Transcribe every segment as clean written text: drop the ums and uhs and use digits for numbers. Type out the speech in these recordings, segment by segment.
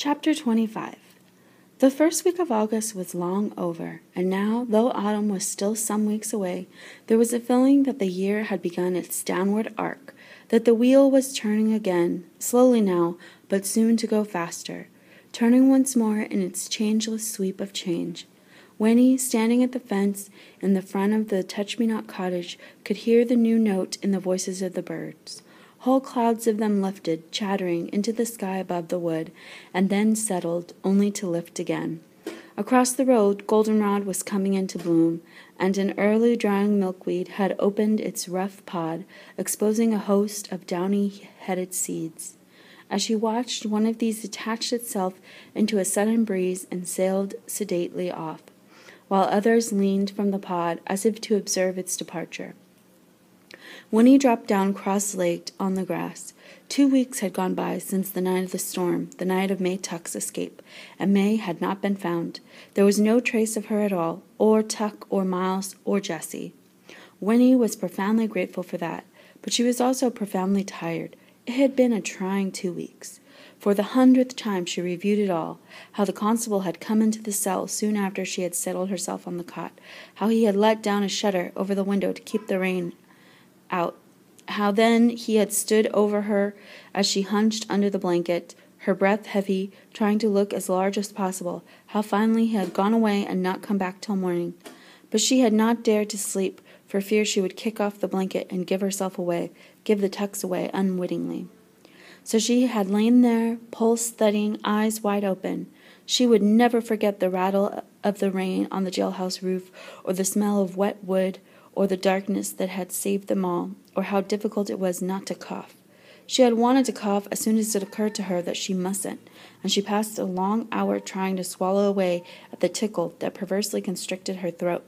Chapter 25. The first week of August was long over, and now, though autumn was still some weeks away, there was a feeling that the year had begun its downward arc, that the wheel was turning again, slowly now, but soon to go faster, turning once more in its changeless sweep of change. Winnie, standing at the fence in the front of the Touch-Me-Not cottage, could hear the new note in the voices of the birds. Whole clouds of them lifted, chattering, into the sky above the wood, and then settled, only to lift again. Across the road, goldenrod was coming into bloom, and an early drying milkweed had opened its rough pod, exposing a host of downy-headed seeds. As she watched, one of these detached itself into a sudden breeze and sailed sedately off, while others leaned from the pod as if to observe its departure. Winnie dropped down cross-legged on the grass. 2 weeks had gone by since the night of the storm, the night of May Tuck's escape, and May had not been found. There was no trace of her at all, or Tuck, or Miles, or Jessie. Winnie was profoundly grateful for that, but she was also profoundly tired. It had been a trying 2 weeks. For the 100th time she reviewed it all, how the constable had come into the cell soon after she had settled herself on the cot, how he had let down a shutter over the window to keep the rain out, how then he had stood over her as she hunched under the blanket, her breath heavy, trying to look as large as possible, how finally he had gone away and not come back till morning. But she had not dared to sleep, for fear she would kick off the blanket and give herself away, give the Tucks away unwittingly. So she had lain there, pulse thudding, eyes wide open. She would never forget the rattle of the rain on the jailhouse roof, or the smell of wet wood, or the darkness that had saved them all, or how difficult it was not to cough. She had wanted to cough as soon as it occurred to her that she mustn't, and she passed a long hour trying to swallow away at the tickle that perversely constricted her throat.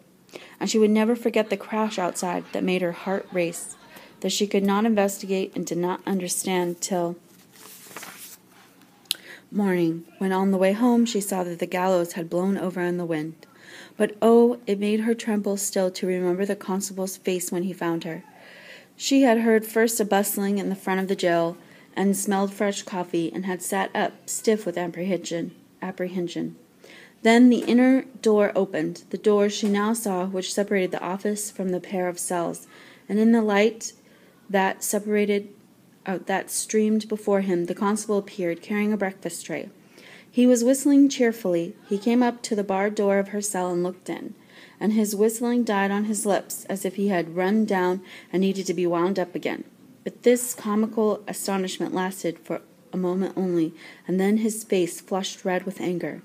And she would never forget the crash outside that made her heart race, that she could not investigate and did not understand till morning, when on the way home she saw that the gallows had blown over in the wind. But oh, it made her tremble still to remember the constable's face when he found her. She had heard first a bustling in the front of the jail, and smelled fresh coffee, and had sat up, stiff with apprehension. Then the inner door opened, the door she now saw which separated the office from the pair of cells, and in the light that streamed before him, the constable appeared, carrying a breakfast tray. He was whistling cheerfully. He came up to the barred door of her cell and looked in, and his whistling died on his lips as if he had run down and needed to be wound up again. But this comical astonishment lasted for a moment only, and then his face flushed red with anger.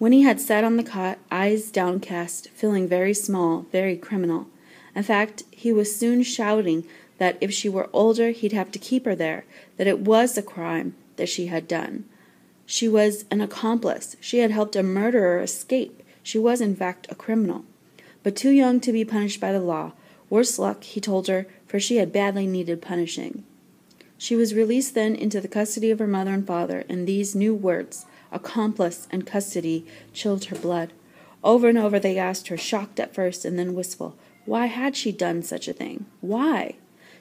Winnie had sat on the cot, eyes downcast, feeling very small, very criminal. In fact, he was soon shouting that if she were older he'd have to keep her there, that it was a crime that she had done. She was an accomplice. She had helped a murderer escape. She was, in fact, a criminal, but too young to be punished by the law. Worse luck, he told her, for she had badly needed punishing. She was released then into the custody of her mother and father, and these new words, accomplice and custody, chilled her blood. Over and over they asked her, shocked at first and then wistful. Why had she done such a thing? Why?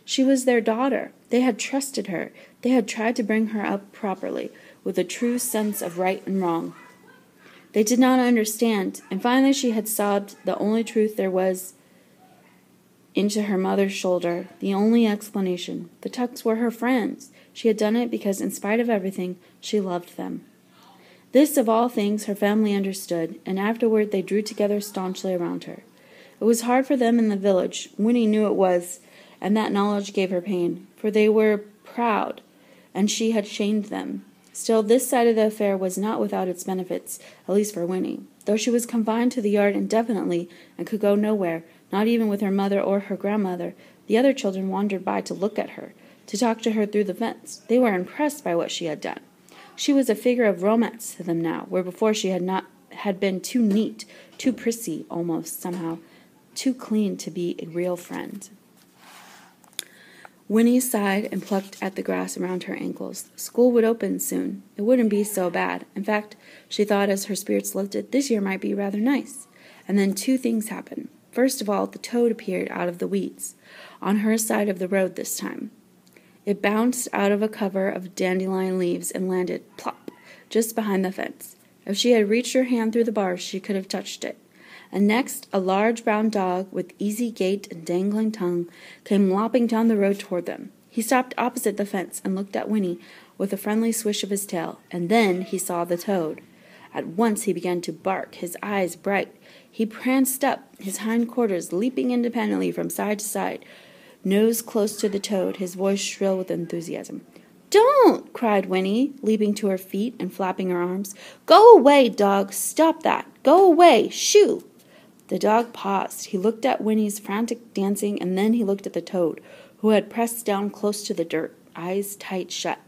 She was their daughter. They had trusted her. They had tried to bring her up properly, with a true sense of right and wrong. They did not understand, and finally she had sobbed the only truth there was into her mother's shoulder, the only explanation. The Tucks were her friends. She had done it because, in spite of everything, she loved them. This, of all things, her family understood, and afterward they drew together staunchly around her. It was hard for them in the village. Winnie knew it was, and that knowledge gave her pain, for they were proud, and she had shamed them. Still, this side of the affair was not without its benefits, at least for Winnie. Though she was confined to the yard indefinitely and could go nowhere, not even with her mother or her grandmother, the other children wandered by to look at her, to talk to her through the fence. They were impressed by what she had done. She was a figure of romance to them now, where before she had been too neat, too prissy almost, somehow, too clean to be a real friend. Winnie sighed and plucked at the grass around her ankles. School would open soon. It wouldn't be so bad. In fact, she thought as her spirits lifted, this year might be rather nice. And then 2 things happened. First of all, the toad appeared out of the weeds, on her side of the road this time. It bounced out of a cover of dandelion leaves and landed, plop, just behind the fence. If she had reached her hand through the bars, she could have touched it. And next, a large brown dog with easy gait and dangling tongue came lopping down the road toward them. He stopped opposite the fence and looked at Winnie with a friendly swish of his tail, and then he saw the toad. At once he began to bark, his eyes bright. He pranced up, his hind quarters leaping independently from side to side, nose close to the toad, his voice shrill with enthusiasm. "Don't!" cried Winnie, leaping to her feet and flapping her arms. "Go away, dog! Stop that! Go away! Shoo!" The dog paused. He looked at Winnie's frantic dancing, and then he looked at the toad, who had pressed down close to the dirt, eyes tight shut.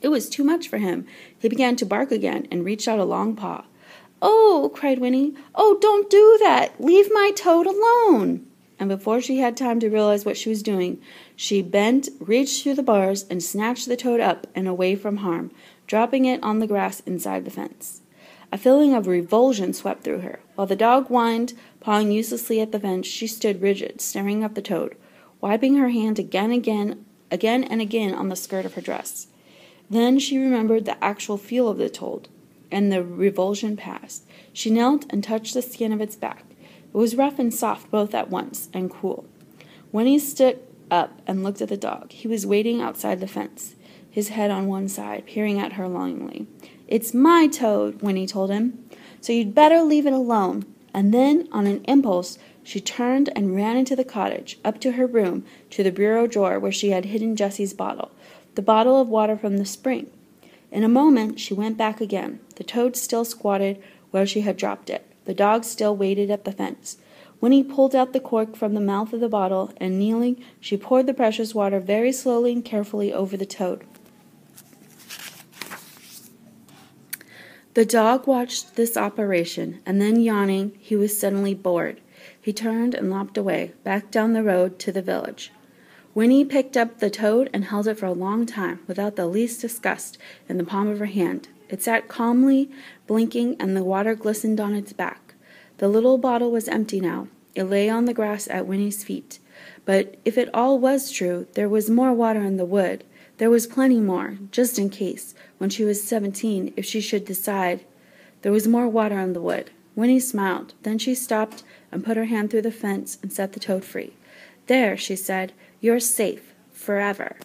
It was too much for him. He began to bark again and reached out a long paw. "Oh!" cried Winnie. "Oh, don't do that! Leave my toad alone!" And before she had time to realize what she was doing, she bent, reached through the bars, and snatched the toad up and away from harm, dropping it on the grass inside the fence. A feeling of revulsion swept through her. While the dog whined, pawing uselessly at the fence, she stood rigid, staring at the toad, wiping her hand again and again on the skirt of her dress. Then she remembered the actual feel of the toad, and the revulsion passed. She knelt and touched the skin of its back. It was rough and soft both at once, and cool. Winnie stood up and looked at the dog. He was waiting outside the fence, his head on one side, peering at her longingly. "It's my toad," Winnie told him, "so you'd better leave it alone." And then, on an impulse, she turned and ran into the cottage, up to her room, to the bureau drawer where she had hidden Jessie's bottle, the bottle of water from the spring. In a moment she went back again, the toad still squatted where she had dropped it. The dog still waited at the fence. Winnie pulled out the cork from the mouth of the bottle, and kneeling, she poured the precious water very slowly and carefully over the toad. The dog watched this operation, and then, yawning, he was suddenly bored. He turned and lopped away, back down the road to the village. Winnie picked up the toad and held it for a long time, without the least disgust, in the palm of her hand. It sat calmly, blinking, and the water glistened on its back. The little bottle was empty now. It lay on the grass at Winnie's feet. But if it all was true, there was more water in the wood. There was plenty more, just in case, when she was 17, if she should decide. There was more water in the wood. Winnie smiled. Then she stopped and put her hand through the fence and set the toad free. "There," she said, "you're safe, forever."